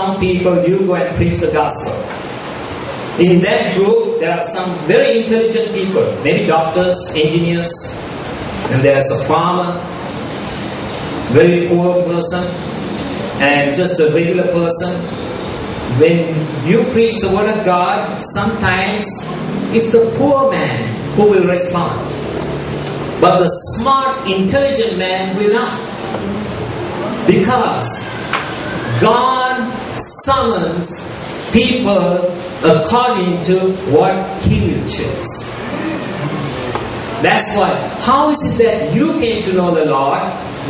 some people, you go and preach the gospel. In that group, there are some very intelligent people, maybe doctors, engineers, and there is a farmer, very poor person, and just a regular person. When you preach the word of God, sometimes it's the poor man who will respond. But the smart, intelligent man will not. Because God summons people according to what He will choose. That's why, how is it that you came to know the Lord,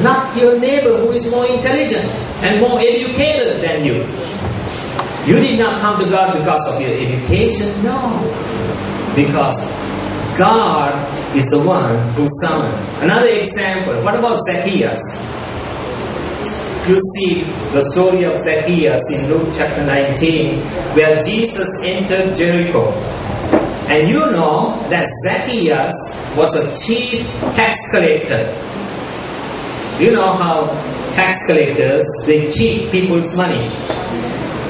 not your neighbor who is more intelligent and more educated than you? You did not come to God because of your education, no. Because God is the one who summoned. Another example, what about Zacchaeus? You see the story of Zacchaeus in Luke chapter 19, where Jesus entered Jericho. And you know that Zacchaeus was a chief tax collector. You know how tax collectors, they cheat people's money.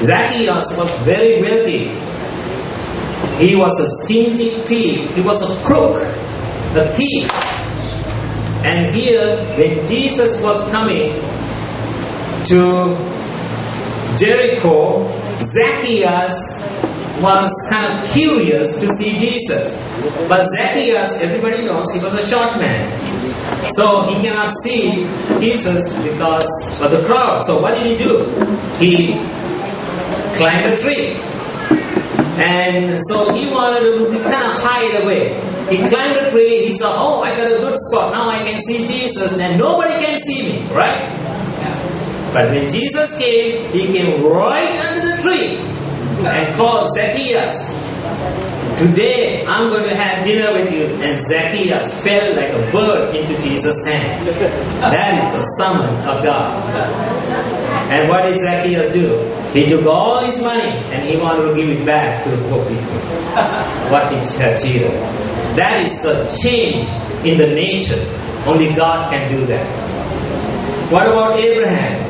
Zacchaeus was very wealthy. He was a stingy thief. He was a crook, a thief. And here, when Jesus was coming to Jericho, Zacchaeus was kind of curious to see Jesus. But Zacchaeus, everybody knows, he was a short man. So he cannot see Jesus because of the crowd. So what did he do? He climbed a tree. And so he wanted to kind of hide away. He climbed a tree. He saw, oh, I got a good spot. Now I can see Jesus. And nobody can see me, right? But when Jesus came, He came right under the tree and called Zacchaeus. Today, I'm going to have dinner with you. And Zacchaeus fell like a bird into Jesus' hands. That is a summon of God. And what did Zacchaeus do? He took all his money and he wanted to give it back to the poor people. What he had cheated. That is a change in the nature. Only God can do that. What about Abraham?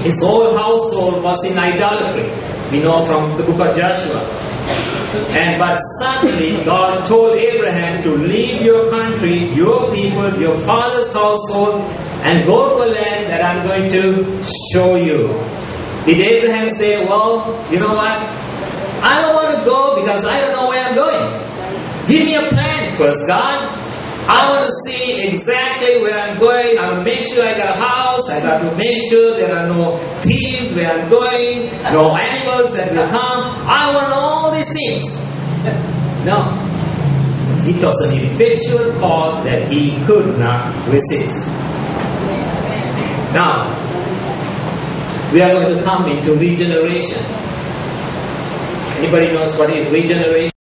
His whole household was in idolatry. We know from the book of Joshua. But suddenly God told Abraham to leave your country, your people, your father's household, and go to a land that I'm going to show you. Did Abraham say, well, you know what? I don't want to go because I don't know where I'm going. Give me a plan first, God. I want to see exactly where I'm going. I want to make sure I got a house. I got to make sure there are no thieves where I'm going, no animals that will come. I want all these things. No. It was an effectual call that he could not resist. Now, we are going to come into regeneration. Anybody knows what is regeneration?